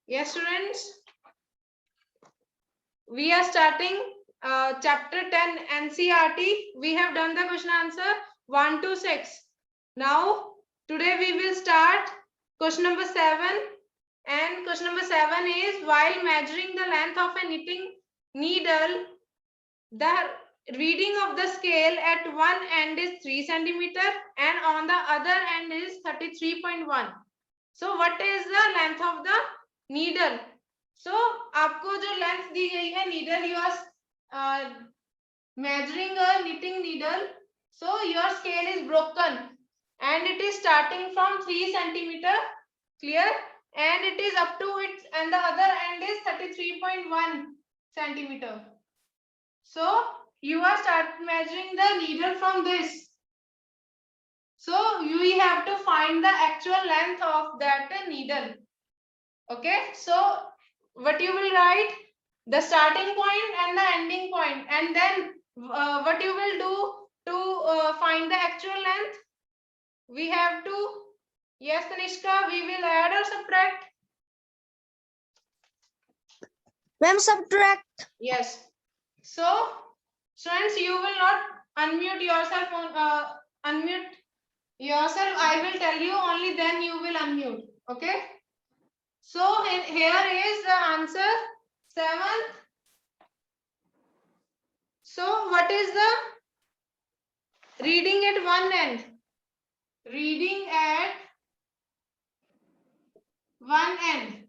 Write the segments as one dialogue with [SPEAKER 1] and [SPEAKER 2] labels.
[SPEAKER 1] Yes, students, we are starting chapter 10 NCERT. We have done the question answer 1 to 6. Now, today we will start question number 7. And question number 7 is, while measuring the length of a knitting needle, the reading of the scale at one end is 3 centimeter and on the other end is 33.1. So what is the length of the needle? So आपको जो length दी गई है needle, you are measuring a knitting needle. So your scale is broken and it is starting from 3 centimeter, clear, and it is up to it, and the other end is 33.1 centimeter. So you are start measuring the needle from this. So we have to find the actual length of that needle. Okay, so what you will write? The starting point and the ending point, and then what you will do to find the actual length? We have to, yes Tanishka, we will add or subtract?
[SPEAKER 2] Ma'am, subtract.
[SPEAKER 1] Yes. So students, you will not unmute yourself on unmute yourself. I will tell you, only then you will unmute. Okay. So here is the answer 7. So what is the reading at one end? Reading at one end.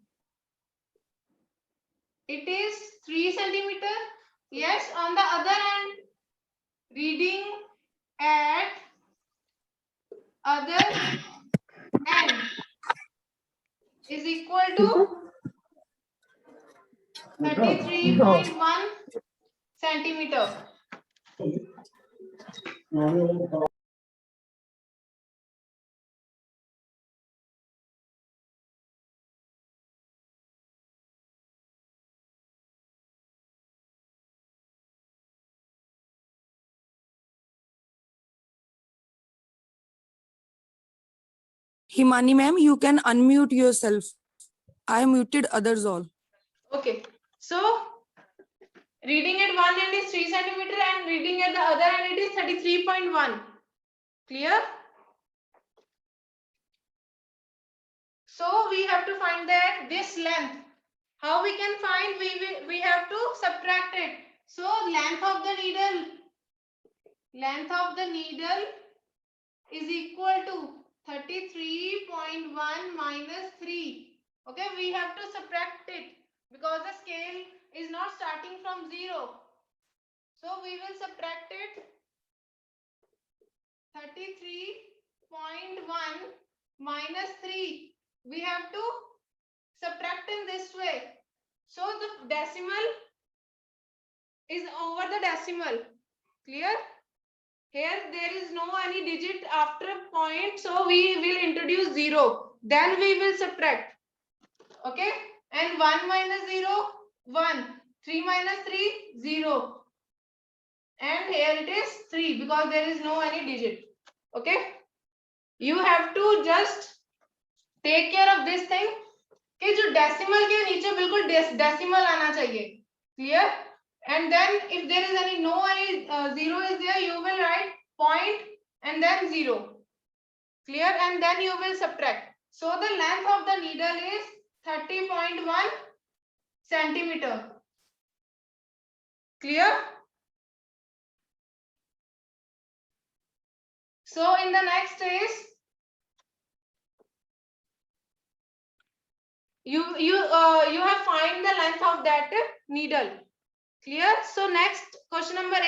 [SPEAKER 1] It is 3 centimeter. Yes, on the other end, reading at other end is equal to 33.1 centimeter.
[SPEAKER 3] Himani ma'am, you can unmute yourself. I muted others all.
[SPEAKER 1] Okay. So reading at one end is 3 centimeter and reading at the other end it is 33.1. Clear? So we have to find that this length. How we can find? We have to subtract it. So length of the needle is equal to 33.1 minus 3. Okay, we have to subtract it because the scale is not starting from 0. So we will subtract it. 33.1 minus 3. We have to subtract in this way. So the decimal is over the decimal. Clear? Here there is no any digit after point, so we will introduce 0. Then we will subtract. Okay? And 1 minus 0, 1. 3 minus 3, 0. And here it is 3 because there is no any digit. Okay? You have to just take care of this thing कि जो decimal के नीचे बिल्कुल decimal आना चाहिए. Clear? And then if there is any zero is there, you will write point and then 0. Clear? And then you will subtract. So the length of the needle is 30.1 centimeter. Clear? So in the next is you have find the length of that needle. Clear? So next question number 8.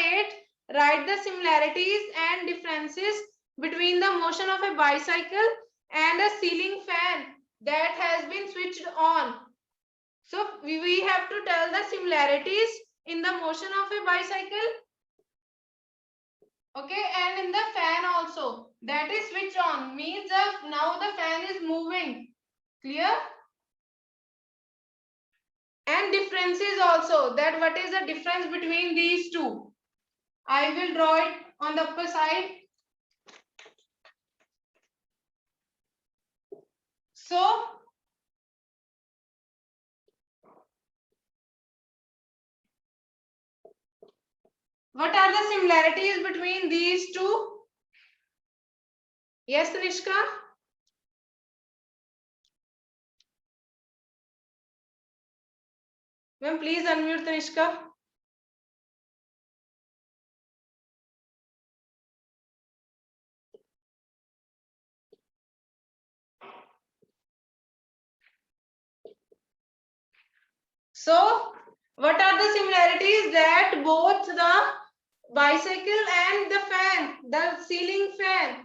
[SPEAKER 1] Write the similarities and differences between the motion of a bicycle and a ceiling fan that has been switched on. So we have to tell the similarities in the motion of a bicycle. Okay, and in the fan also, that is switched on, means now the fan is moving. Clear? And differences also, that what is the difference between these two. I will draw it on the upper side. So What are the similarities between these two? Yes, Tanishka? Ma'am, please unmute Tanishka. So, what are the similarities? That both the bicycle and the fan, the ceiling fan,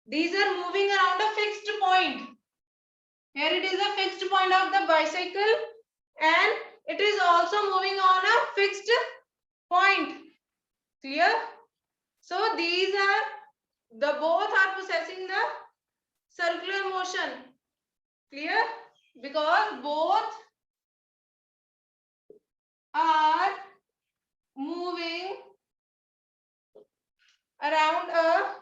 [SPEAKER 1] these are moving around a fixed point. Here it is a fixed point of the bicycle and it is also moving on a fixed point. Clear? So these are the both are possessing the circular motion. Clear? Because both are moving around a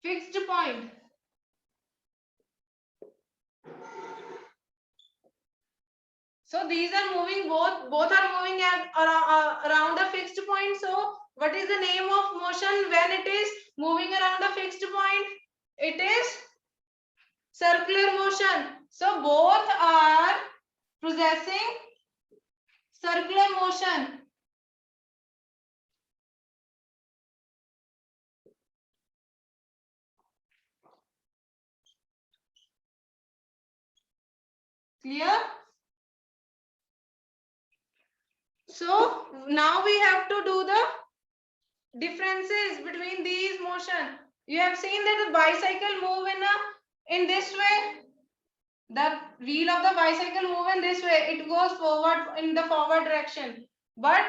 [SPEAKER 1] fixed point. So these are moving, both are moving around a fixed point. So what is the name of motion when it is moving around a fixed point? It is circular motion. So both are possessing circular motion. Clear? So now we have to do the differences between these motion. You have seen that the bicycle move in this way. The wheel of the bicycle move in this way. It goes forward in the forward direction. But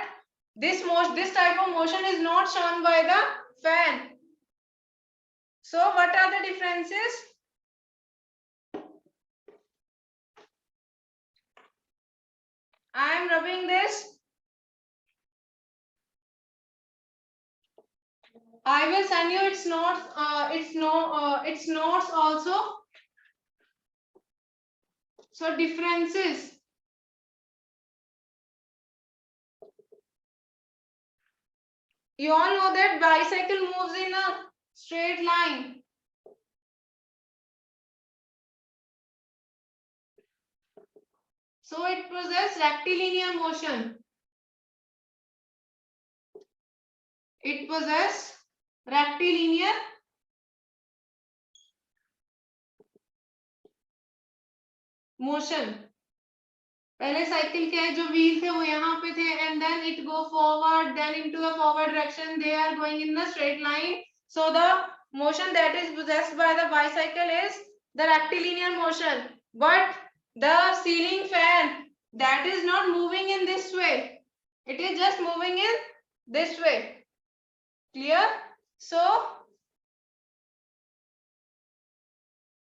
[SPEAKER 1] this type of motion is not shown by the fan. So what are the differences? I am rubbing this. I will send you its notes. Its notes also. So differences. You all know that bicycle moves in a straight line. So it possesses rectilinear motion. It possesses rectilinear motion. पहले cycle के जो wheel थे वो यहाँ पे थे and then it go forward, then into the forward direction. They are going in the straight line. So the motion that is possessed by the bicycle is the rectilinear motion. But the ceiling fan, that is not moving in this way. It is just moving in this way. Clear? So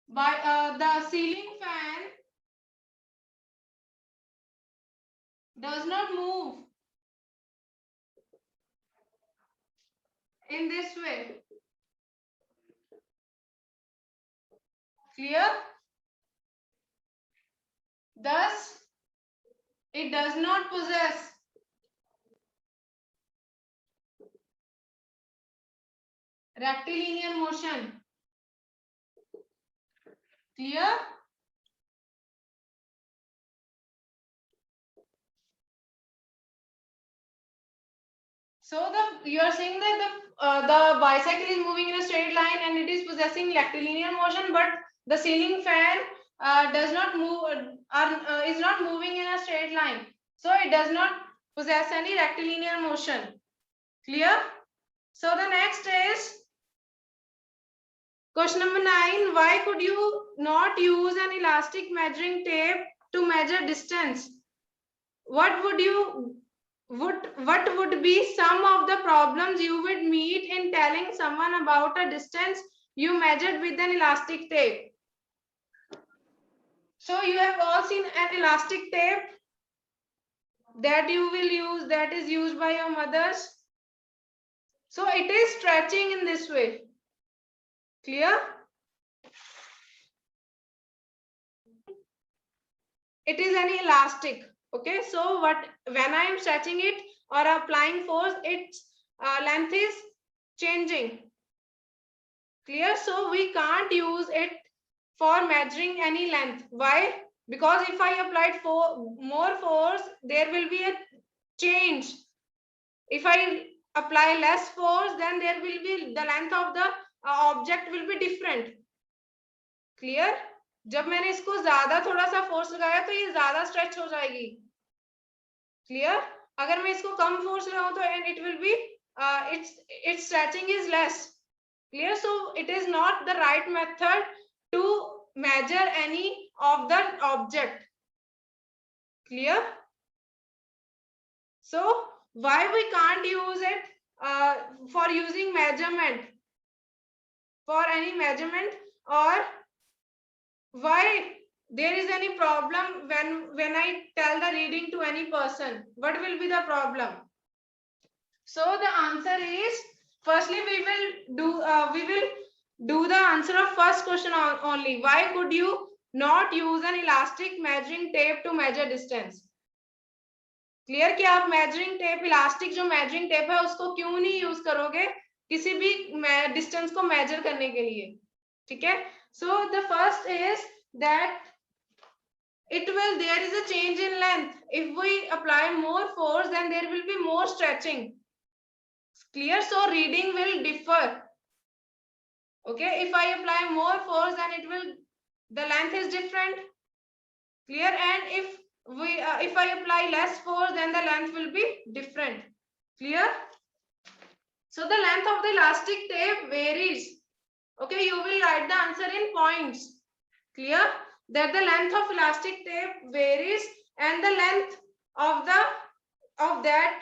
[SPEAKER 1] by the ceiling fan does not move in this way. Clear? Thus, it does not possess rectilinear motion. Clear? So you are saying that the bicycle is moving in a straight line and it is possessing rectilinear motion, but the ceiling fan does not move is not moving in a straight line. So it does not possess any rectilinear motion. Clear? So the next is question number 9. Why could you not use an elastic measuring tape to measure distance? What would be some of the problems you would meet in telling someone about a distance you measured with an elastic tape? So you have all seen an elastic tape that you will use, that is used by your mothers. So it is stretching in this way. Clear? It is an elastic. Okay, so when I am stretching it or applying force, its length is changing. Clear? So we can't use it for measuring any length. Why? Because if I applied more force, there will be a change. If I apply less force, then there will be the length of the object will be different. Clear? जब मैंने इसको ज्यादा थोड़ा सा force लगाया तो ये ज्यादा स्ट्रेच हो जाएगी. Clear? अगर मैं इसको कम फोर्स लगाऊं तो and it will be its stretching is less. Clear? So it is not the right method to measure any of the object. Clear? So why we can't use it for using measurement, for any measurement, or why there is any problem when I tell the reading to any person? What will be the problem? So the answer is, firstly we will do the answer of first question only. Why could you not use an elastic measuring tape to measure distance? Clear कि आप measuring tape, elastic जो measuring tape है उसको क्यों नहीं use करोगे किसी भी डिस्टेंस को मेजर करने के लिए. ठीक है. So the first is that there is a change in length. If we apply more force, then there will be more stretching. Clear? So reading will differ. Okay, if I apply more force, then the length is different. Clear? And if I apply less force, then the length will be different. Clear? So the length of the elastic tape varies. Okay, you will write the answer in points. Clear? That the length of elastic tape varies, and the length of that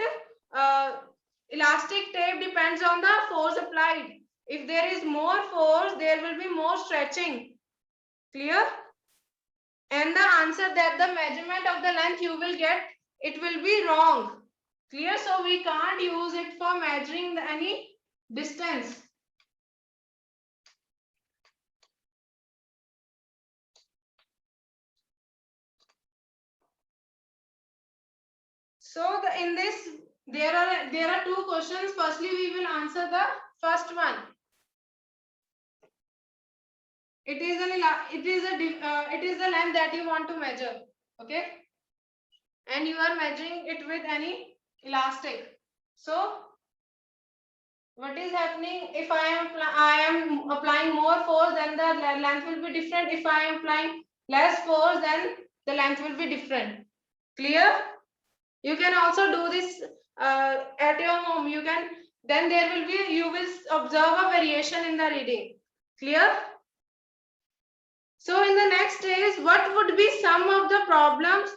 [SPEAKER 1] elastic tape depends on the force applied. If there is more force, there will be more stretching. Clear? And the answer that the measurement of the length you will get, it will be wrong. Clear? So we can't use it for measuring any distance. So in this there are two questions. Firstly, we will answer the first one. It is the length that you want to measure. Okay, and you are measuring it with any elastic. So what is happening? If I am applying more force, then the length will be different. If I am applying less force, then the length will be different. Clear? You can also do this at your home. You will observe a variation in the reading. Clear? So in the next is, what would be some of the problems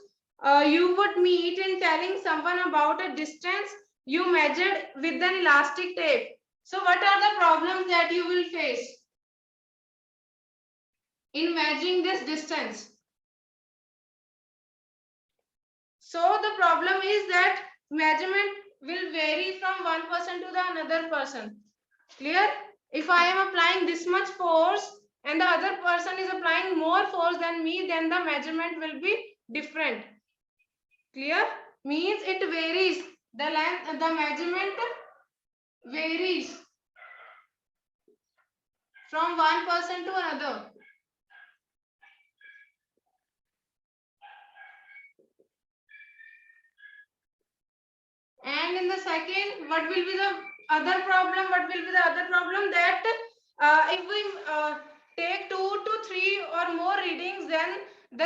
[SPEAKER 1] you would meet in telling someone about a distance you measured with an elastic tape? So what are the problems that you will face in measuring this distance? So the problem is that measurement will vary from one person to the another person. Clear? If I am applying this much force and the other person is applying more force than me, then the measurement will be different. Clear? Means it varies. The measurement varies from one person to another. And in the second, what will be the other problem? That if we take 2 to 3 or more readings, then the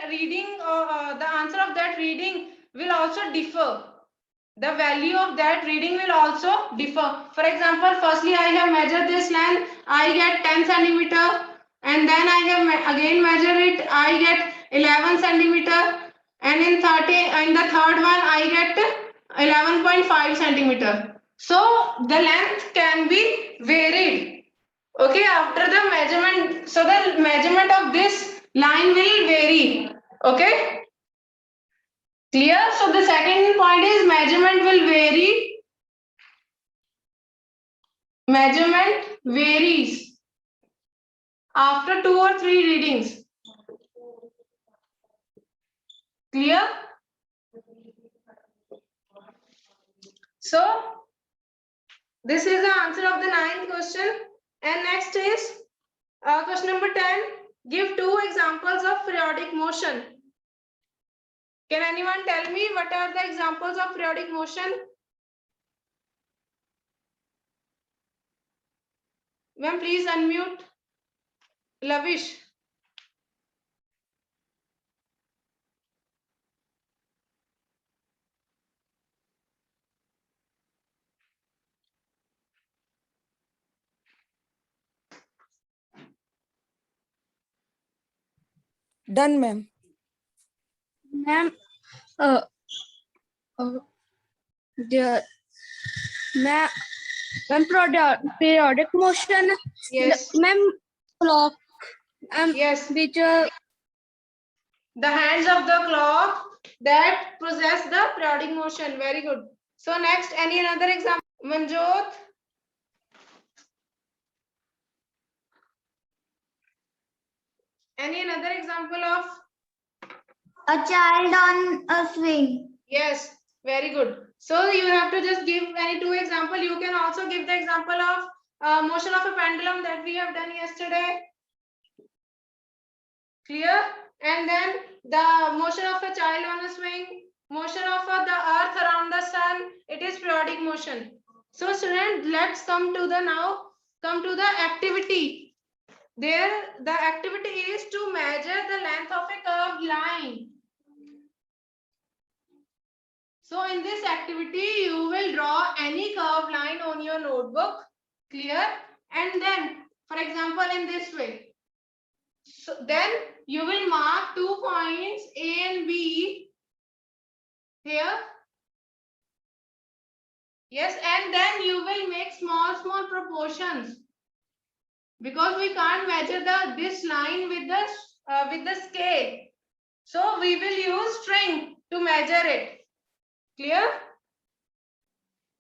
[SPEAKER 1] reading, the answer of that reading will also differ. The value of that reading will also differ. For example, firstly I have measured this length, I get 10 centimeter, and then I have again measured it, I get 11 centimeter, and in the third one I get 11.5 centimeter. So the length can be varied. Okay, after the measurement, so the measurement of this line will vary. Okay. Clear? So the second point is measurement will vary. Measurement varies after 2 or 3 readings. Clear? So this is the answer of the 9th question. And next is question number 10. Give 2 examples of periodic motion. Can anyone tell me what are the examples of periodic motion? Ma'am, please unmute. Lavish.
[SPEAKER 3] Done, ma'am.
[SPEAKER 2] Ma'am, the ma'am, periodic motion.
[SPEAKER 1] Yes.
[SPEAKER 2] Ma'am, clock.
[SPEAKER 1] Yes.
[SPEAKER 2] Which
[SPEAKER 1] The hands of the clock that possess the periodic motion. Very good. So next, any another example? Manjot. Any another example of?
[SPEAKER 2] a child on a swing.
[SPEAKER 1] Yes, very good. So you have to just give any 2 example. You can also give the example of motion of a pendulum that we have done yesterday. Clear? And then the motion of a child on a swing, motion of the earth around the sun, it is periodic motion. So student, let's come to the activity. There the activity is to measure the length of a curved line. So in this activity, you will draw any curved line on your notebook. Clear? And then, for example, in this way. So then you will mark 2 points A and B here. Yes, and then you will make small proportions, because we can't measure this line with the scale. So we will use string to measure it. Clear?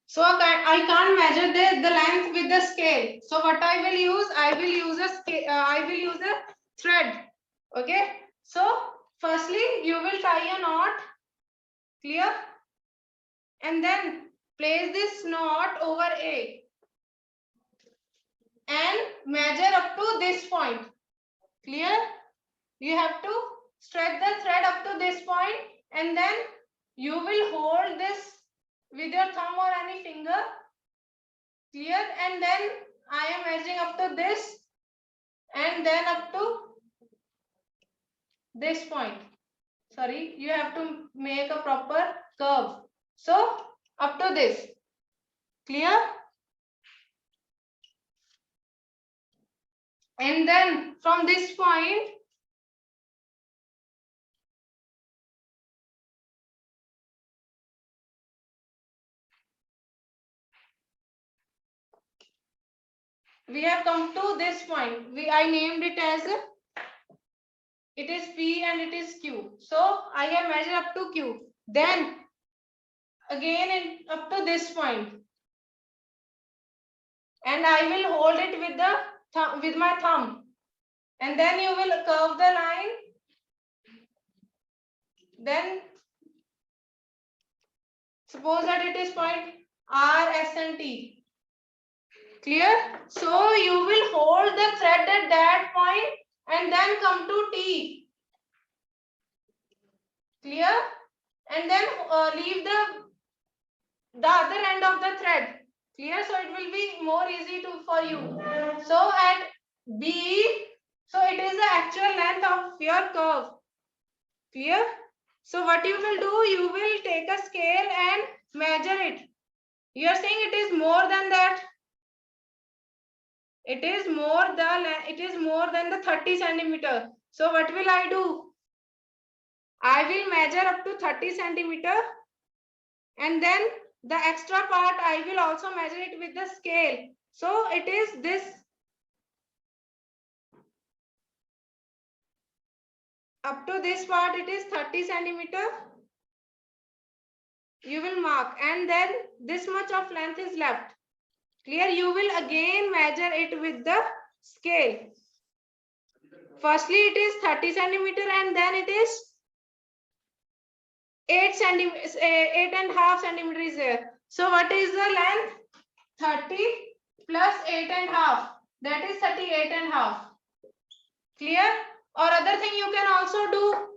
[SPEAKER 1] So I can't measure the length with the scale. So what I will use? I will use a scale. I will use a thread. Okay. So firstly, you will tie a knot. Clear? And then place this knot over A and measure up to this point. Clear? You have to stretch the thread up to this point, and then you will hold this with your thumb or any finger. Clear? And then I am measuring up to this, and then up to this point. Sorry, you have to make a proper curve. So up to this. Clear? And then from this point, we have come to this point. I named it as, it is P and it is Q. So I have measured up to Q. Then again up to this point, and I will hold it with my thumb, and then you will curve the line. Then suppose that it is point R, S and T. Clear? So you will hold the thread at that point and then come to T. Clear? And then leave the other end of the thread. Clear? So it will be more easy for you. So at B, so it is the actual length of your curve. Clear? So what you will do, you will take a scale and measure it. You are saying it is more than that. It is more than the 30 centimeter. So what will I do? I will measure up to 30 centimeter, and then the extra part I will also measure it with the scale. So it is this. Up to this part it is 30 centimeter. You will mark, and then this much of length is left. Clear? You will again measure it with the scale. Firstly it is 30 centimeter, and then it is 8.5 centimeter is there. So what is the length? 30 plus 8.5. That is 38.5. Clear? Or other thing you can also do.